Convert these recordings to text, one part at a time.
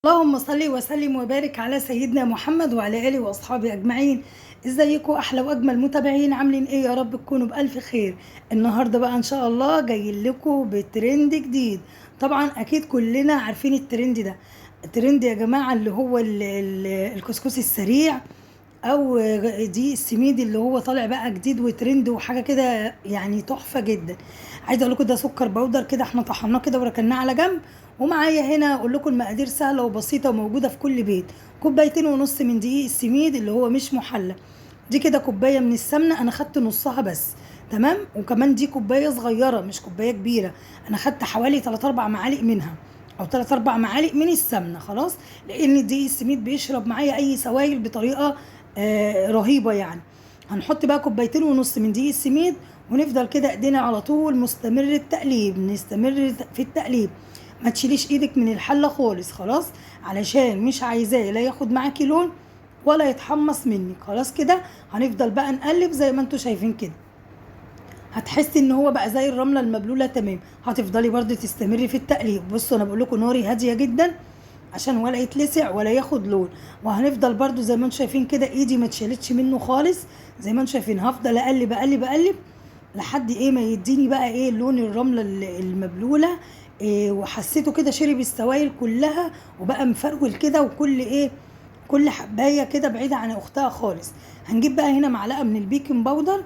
اللهم صل وسلم وبارك على سيدنا محمد وعلى اله واصحابه اجمعين. ازيكم احلى واجمل متابعين؟ عاملين ايه؟ يا رب تكونوا بالف خير. النهارده بقى ان شاء الله جايين لكم بترند جديد. طبعا اكيد كلنا عارفين الترند ده. الترند يا جماعه اللي هو الكسكسي السريع، او دي السميد اللي هو طالع بقى جديد وترند وحاجه كده يعني تحفه جدا. عايزه اقول لكم ده سكر بودر كده، احنا طحناه كده وركناه على جنب. ومعايا هنا اقول لكم المقادير سهله وبسيطه وموجوده في كل بيت. كوبايتين ونص من دقيق السميد اللي هو مش محلى. دي كده كوبايه من السمنه، انا خدت نصها بس. تمام. وكمان دي كوبايه صغيره مش كوبايه كبيره، انا خدت حوالي 3 4 معالق منها، او 3 4 معالق من السمنه. خلاص، لان دقيق السميد بيشرب معايا اي سوائل بطريقه رهيبه يعني. هنحط بقى كوبايتين ونص من دقيق السميد، ونفضل كده ايدينا على طول مستمر التقليب، نستمر في التقليب. ما تشيليش ايدك من الحله خالص، خلاص، علشان مش عايزاه لا ياخد معاكي لون ولا يتحمص منك. خلاص كده هنفضل بقى نقلب زي ما انتوا شايفين كده. هتحسي ان هو بقى زي الرمله المبلوله تمام. هتفضلي برضو تستمري في التقليب. بصوا انا بقول لكم ناري هاديه جدا عشان ولا يتلسع ولا ياخد لون. وهنفضل برضو زي ما انتم شايفين كده، ايدي ما اتشالتش منه خالص. زي ما انتم شايفين هفضل اقلب اقلب اقلب لحد ايه ما يديني بقى ايه لون الرمله المبلوله. إيه، وحسيته كده شرب السوائل كلها وبقى مفرول كده، وكل ايه كل حبايه كده بعيده عن اختها خالص. هنجيب بقى هنا معلقه من البيكنج باودر.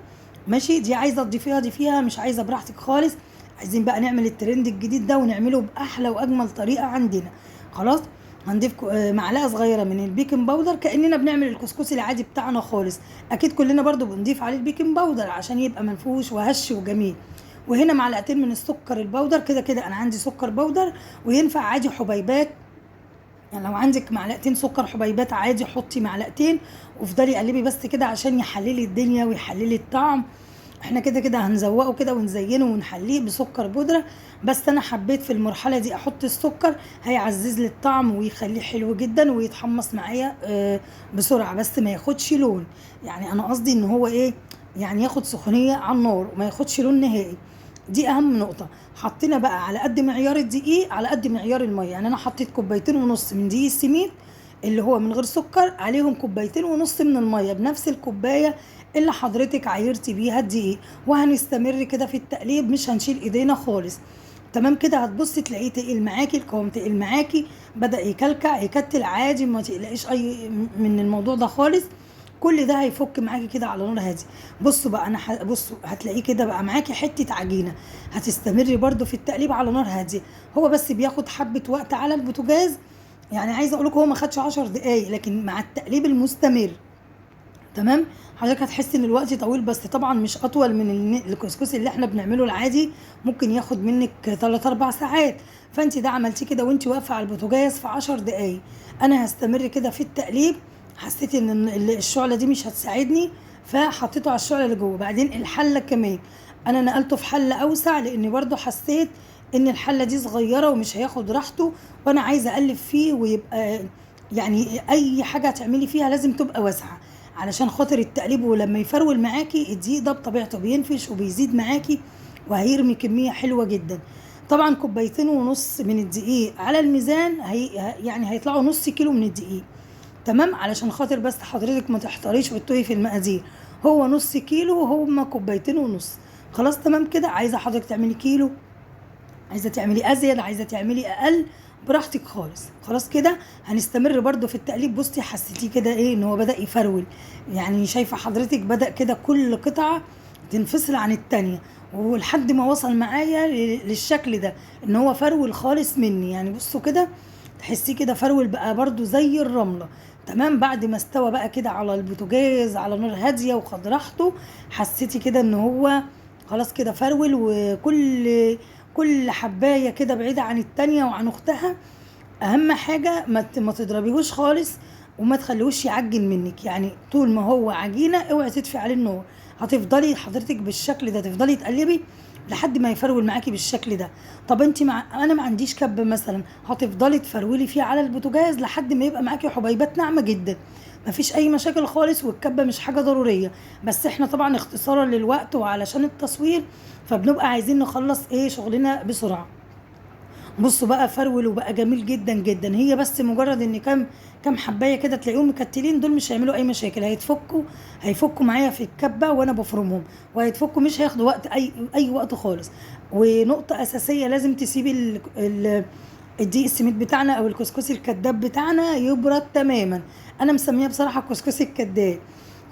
ماشي، دي عايزه تضيفيها ضيفيها، مش عايزه براحتك خالص. عايزين بقى نعمل الترند الجديد ده ونعمله باحلى واجمل طريقه عندنا. خلاص، هنضيف معلقه صغيره من البيكنج باودر كاننا بنعمل الكسكسي العادي بتاعنا خالص. اكيد كلنا برضو بنضيف عليه البيكنج باودر عشان يبقى منفوش وهش وجميل. وهنا معلقتين من السكر البودر. كده كده انا عندي سكر بودر وينفع عادي حبيبات. يعني لو عندك معلقتين سكر حبيبات عادي حطي معلقتين، وافضلي قلبي بس كده عشان يحللي الدنيا ويحللي الطعم. احنا كده كده هنزوقه كده ونزينه ونحليه بسكر بودرة. بس انا حبيت في المرحلة دي احط السكر، هيعزز لي الطعم ويخليه حلو جدا ويتحمص معايا بسرعة، بس ما ياخدش لون. يعني انا قصدي ان هو ايه، يعني ياخد سخونية على النار وما ياخدش لون نهائي. دي اهم نقطة. حطينا بقى على قد معيار الدقيق على قد معيار المية. يعني انا حطيت كوبايتين ونص من دقيق السميد اللي هو من غير سكر، عليهم كوبايتين ونص من المية بنفس الكوباية اللي حضرتك عايرتي بيها الدقيق. وهنستمر كده في التقليب، مش هنشيل ايدينا خالص. تمام كده هتبصي تلاقيه تقيل معاكي، القوام تقيل معاكي، بدأ يكلكع يكتل عادي، ما تقلقيش اي من الموضوع ده خالص. كل ده هيفك معاكي كده على نار هادي. بصوا بقى انا بصوا هتلاقيه كده بقى معاكي حته عجينه. هتستمري برده في التقليب على نار هاديه. هو بس بياخد حبه وقت على البوتاجاز. يعني عايزه اقول لكم هو ما خدش 10 دقايق، لكن مع التقليب المستمر تمام حضرتك هتحس ان الوقت طويل، بس طبعا مش اطول من الكسكسي اللي احنا بنعمله العادي. ممكن ياخد منك 3 4 ساعات. فانت ده عملتيه كده وانت واقفه على البوتاجاز في 10 دقايق. انا هستمر كده في التقليب. حسيت ان الشعله دي مش هتساعدني، فحطيته على الشعله اللي جوه. بعدين الحله كمان انا نقلته في حله اوسع، لان برضو حسيت ان الحله دي صغيره ومش هياخد راحته، وانا عايزه اقلب فيه ويبقى يعني اي حاجه هتعملي فيها لازم تبقى واسعه علشان خاطر التقليب. ولما يفرول معاكي الدقيق ده بطبيعته بينفش وبيزيد معاكي وهيرمي كميه حلوه جدا. طبعا كوبايتين ونص من الدقيق على الميزان يعني هيطلعوا نص كيلو من الدقيق. تمام، علشان خاطر بس حضرتك ما تحتاريش وتتوهي في المقادير. هو نص كيلو وهما كوبايتين ونص. خلاص تمام كده. عايزه حضرتك تعملي كيلو، عايزه تعملي ازيد، عايزه تعملي اقل، براحتك خالص. خلاص كده هنستمر برضو في التقليب. بصي حسيتيه كده ايه ان هو بدأ يفرول. يعني شايفه حضرتك بدأ كده كل قطعه تنفصل عن التانية، ولحد ما وصل معايا للشكل ده ان هو فرول خالص مني. يعني بصوا كده تحسيه كده فرول بقى برضو زي الرمله. تمام، بعد ما استوى بقى كده على البوتاجاز على نار هاديه وخد راحته، حسيتي كده ان هو خلاص كده فرول. وكل حبايه كده بعيده عن التانية وعن اختها. اهم حاجه ما تضربيهوش خالص وما تخليهوش يعجن منك. يعني طول ما هو عجينه اوعي تطفي عليه النار. هتفضلي حضرتك بالشكل ده تفضلي تقلبي لحد ما يفرول معاكي بالشكل ده. طب انت انا ما عنديش كب مثلا، هتفضلي تفرولي فيه على البوتاجاز لحد ما يبقى معاكي حبيبات ناعمه جدا. مفيش اي مشاكل خالص، والكبه مش حاجه ضروريه. بس احنا طبعا اختصارا للوقت وعلشان التصوير فبنبقى عايزين نخلص ايه شغلنا بسرعه. بصوا بقى فرول وبقى جميل جدا جدا. هي بس مجرد ان كام حبايه كده تلاقيهم مكتلين، دول مش هيعملوا اي مشاكل، هيفكوا معايا في الكبه وانا بفرمهم، وهيتفكوا مش هياخدوا وقت اي وقت خالص. ونقطه اساسيه، لازم تسيبي الدقيق السميد بتاعنا او الكسكسي الكداب بتاعنا يبرد تماما. انا مسميه بصراحه الكسكسي الكداب،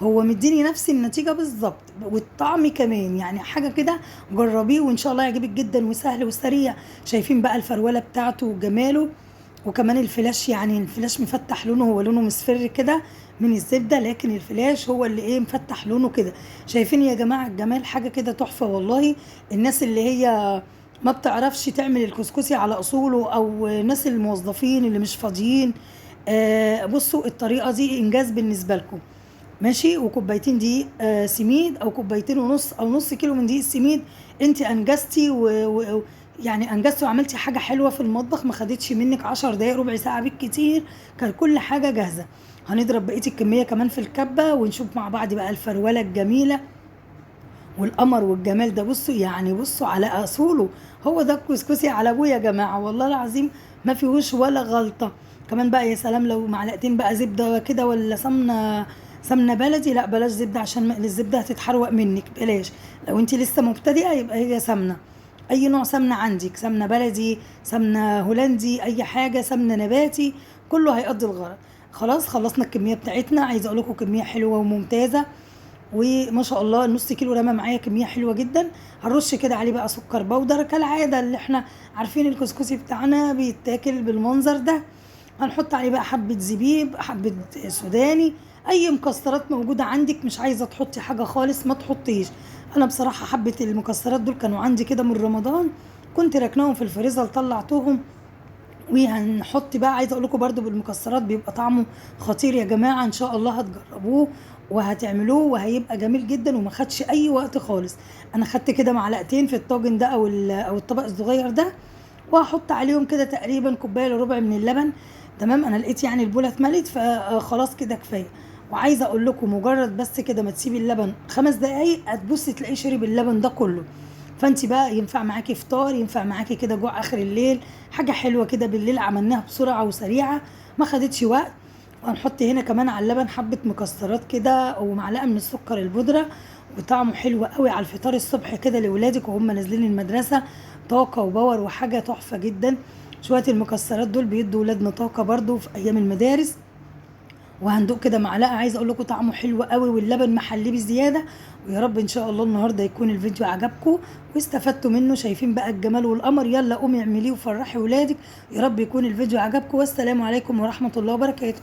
هو مديني نفس النتيجة بالظبط، والطعم كمان يعني حاجة كده. جربيه وإن شاء الله يعجبك جدا، وسهل وسريع. شايفين بقى الفرولة بتاعته وجماله، وكمان الفلاش، يعني الفلاش مفتح لونه، هو لونه مصفر كده من الزبدة، لكن الفلاش هو اللي ايه مفتح لونه كده. شايفين يا جماعة الجمال؟ حاجة كده تحفة والله. الناس اللي هي ما بتعرفش تعمل الكسكسي على اصوله، او الناس الموظفين اللي مش فاضيين، بصوا الطريقة دي انجاز بالنسبة لكم. ماشي، وكوبايتين دقيق سميد، او كوبايتين ونص، او نص كيلو من دقيق السميد. انت انجزتي يعني انجزتي وعملتي حاجه حلوه في المطبخ، ما خدتش منك 10 دقايق، ربع ساعه بالكتير، كان كل حاجه جاهزه. هنضرب بقيه الكميه كمان في الكبه، ونشوف مع بعض بقى الفروله الجميله والقمر والجمال ده. بصوا يعني، بصوا على اصوله، هو ده الكسكسي على ابويا يا جماعه، والله العظيم ما فيهوش ولا غلطه. كمان بقى يا سلام لو معلقتين بقى زبده كده، ولا سمنه بلدي. لا بلاش زبده، عشان الزبده هتتحروق منك، بلاش. لو انت لسه مبتدئه يبقى هي سمنه، اي نوع سمنه عندك، سمنه بلدي، سمنه هولندي، اي حاجه، سمنه نباتي، كله هيقضي الغرض. خلاص خلصنا الكميه بتاعتنا. عايزه اقول لكم كميه حلوه وممتازه، وما شاء الله النص كيلو رمى معايا كميه حلوه جدا. هنرش كده عليه بقى سكر بودر كالعاده، اللي احنا عارفين الكسكسي بتاعنا بيتاكل بالمنظر ده. هنحط عليه بقى حبه زبيب، حبه سوداني، اي مكسرات موجوده عندك. مش عايزه تحطي حاجه خالص ما تحطيش. انا بصراحه حبه المكسرات دول كانوا عندي كده من رمضان، كنت راكناهم في الفريزر طلعتهم. وهنحط بقى، عايزه اقول لكم برده بالمكسرات بيبقى طعمه خطير يا جماعه، ان شاء الله هتجربوه وهتعملوه وهيبقى جميل جدا، وما خدش اي وقت خالص. انا خدت كده معلقتين في الطاجن ده، او الطبق الصغير ده، وهحط عليهم كده تقريبا كوبايه الا ربع من اللبن. تمام، انا لقيت يعني البوله اتملت، فخلاص كده كفايه. وعايزه اقول لكم مجرد بس كده ما تسيبي اللبن 5 دقايق، هتبصي تلاقيه شرب اللبن ده كله. فانت بقى ينفع معاكي فطار، ينفع معاكي كده جوع اخر الليل، حاجه حلوه كده بالليل، عملناها بسرعه وسريعه، ما خدتش وقت. وهنحط هنا كمان على اللبن حبه مكسرات كده، ومعلقه من السكر البودره، وطعمه حلو قوي على الفطار الصبح كده لاولادك وهم نازلين المدرسه، طاقه وباور وحاجه تحفه جدا. شويه المكسرات دول بيدوا ولادنا طاقه برضو في ايام المدارس. وهندوق كده معلقه، عايزه اقول لكم طعمه حلو قوي، واللبن محليه بزياده. ويا رب ان شاء الله النهارده يكون الفيديو عجبكم واستفدتوا منه. شايفين بقى الجمال والقمر؟ يلا قومي اعمليه وفرحي ولادك. يا رب يكون الفيديو عجبكم، والسلام عليكم ورحمه الله وبركاته.